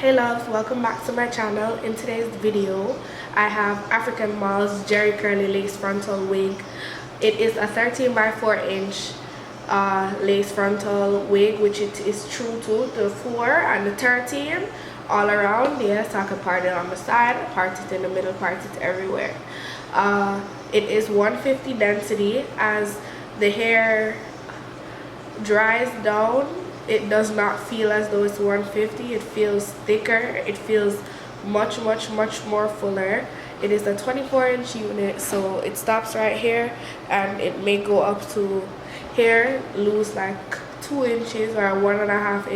Hey loves, welcome back to my channel. In today's video I have AfricanMall's Jerry Curly Lace Frontal Wig. It is a 13 by 4 inch lace frontal wig, which it is true to the 4 and the 13 all around. Yes, I can part it on the side, part it in the middle, part it everywhere. It is 150 density. As the hair dries down, it does not feel as though it's 150. It feels thicker, it feels much more fuller. It is a 24-inch unit, so it stops right here and it may go up to here, lose like 2 inches or 1.5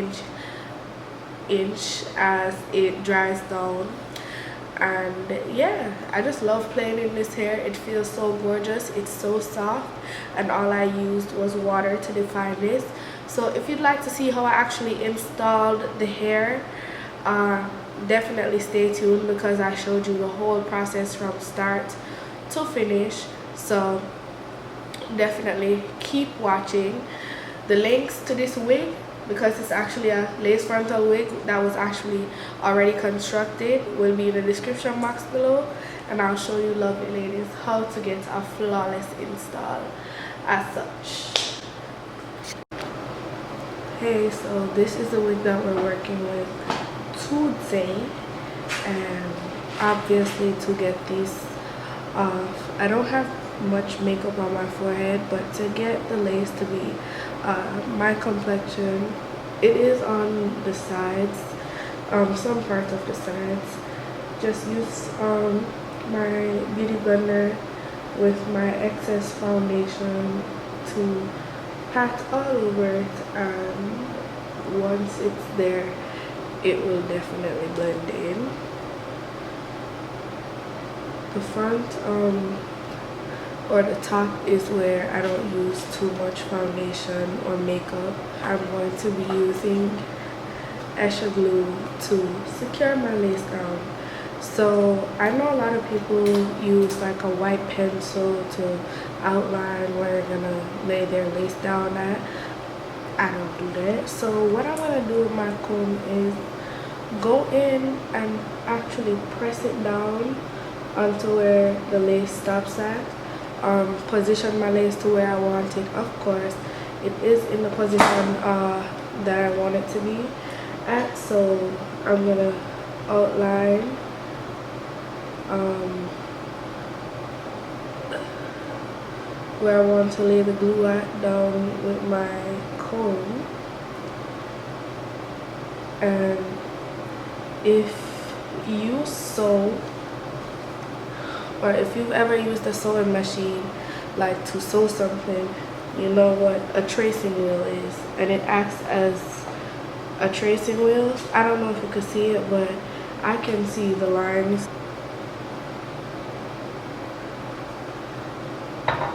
inch as it dries down. And yeah, I just love playing in this hair. It feels so gorgeous, it's so soft, and all I used was water to define this. So if you'd like to see how I actually installed the hair, definitely stay tuned, because I showed you the whole process from start to finish. So definitely keep watching. The links to this wig, because it's actually a lace frontal wig that was actually already constructed, will be in the description box below, and I'll show you lovely ladies how to get a flawless install as such. Hey, so this is the wig that we're working with today, and obviously to get this off, I don't have much makeup on my forehead, but to get the lace to be my complexion, it is on the sides, some parts of the sides. Just use my beauty blender with my excess foundation to pat all over it, and once it's there, it will definitely blend in. The front or the top is where I don't use too much foundation or makeup. I'm going to be using Esha glue to secure my lace down. So I know a lot of people use like a white pencil to outline where they're gonna lay their lace down at. I don't do that. So what I'm gonna do with my comb is go in and actually press it down onto where the lace stops at. Position my lace to where I want it. Of course, it is in the position that I want it to be at. So I'm gonna outline where I want to lay the glue at down with my comb. And if you sew, or if you've ever used a sewing machine like to sew something, you know what a tracing wheel is, and it acts as a tracing wheel. I don't know if you could see it, but I can see the lines.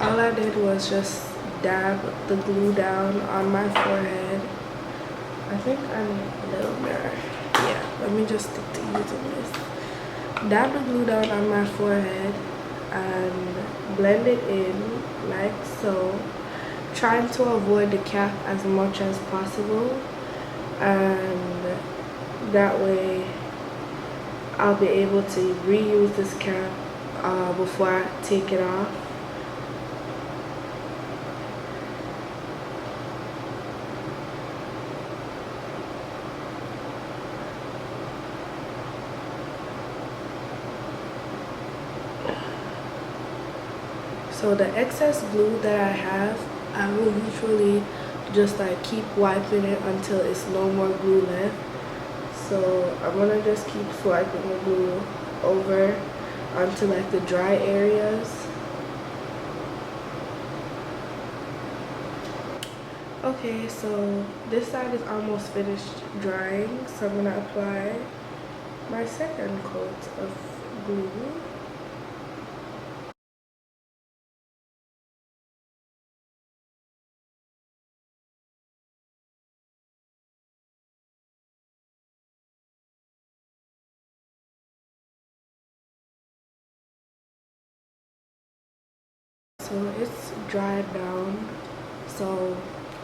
All I did was just dab the glue down on my forehead. I think I need a little mirror. Yeah, let me just stick to using this. Dab the glue down on my forehead and blend it in like so, trying to avoid the cap as much as possible, and that way I'll be able to reuse this cap before I take it off. So the excess glue that I have, I will usually just like keep wiping it until it's no more glue left. So I'm gonna just keep swiping the glue over onto like the dry areas. Okay, so this side is almost finished drying, so I'm gonna apply my second coat of glue. So it's dried down. So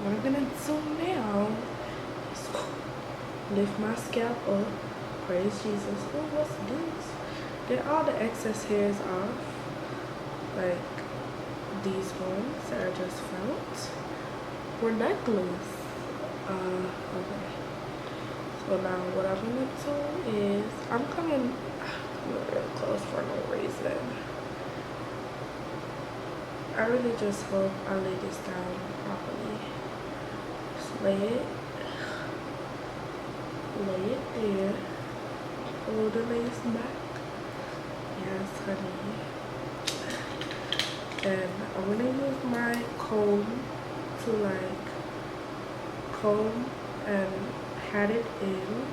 what I'm gonna do now is lift my scalp up Praise Jesus. Oh, what's this? Get all the excess hairs off, like these ones that I just felt were necklace. Okay. So now what I'm gonna do is I'm coming real close for no reason. I really just hope I lay this down properly. Just lay it there. Pull the lace back. Yes, honey. And I'm gonna use my comb to like comb and pat it in.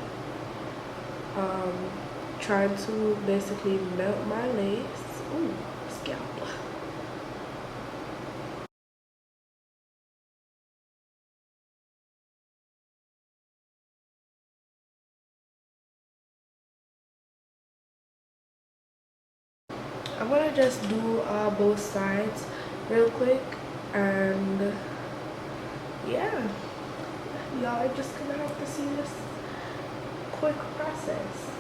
Trying to basically melt my lace. Ooh, scalp. I'm gonna just do both sides real quick, and yeah, y'all are just gonna have to see this quick process.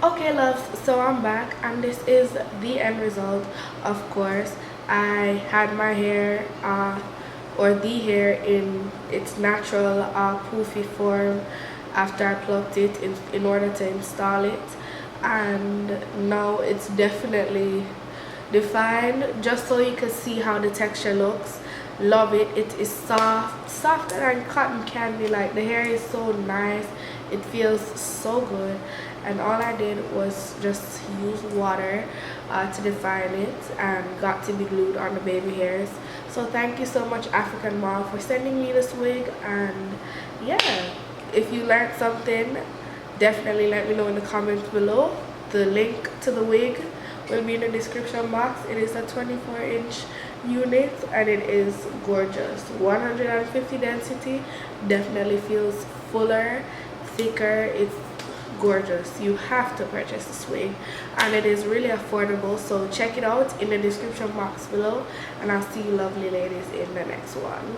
Okay loves, so I'm back and this is the end result. Of course, I had my hair or the hair in its natural poofy form after I plucked it in order to install it, and now it's definitely defined, just so you can see how the texture looks. Love it. It is softer than cotton candy. Like, the hair is so nice, it feels so good, and all I did was just use water to define it and got to be glued on the baby hairs. So thank you so much, AfricanMall, for sending me this wig. And yeah, if you learned something, definitely let me know in the comments below. The link to the wig will be in the description box. It is a 24-inch unit and it is gorgeous. 150 density, definitely feels fuller, thicker. It's gorgeous. You have to purchase this wig, and it is really affordable, so check it out in the description box below, and I'll see you lovely ladies in the next one.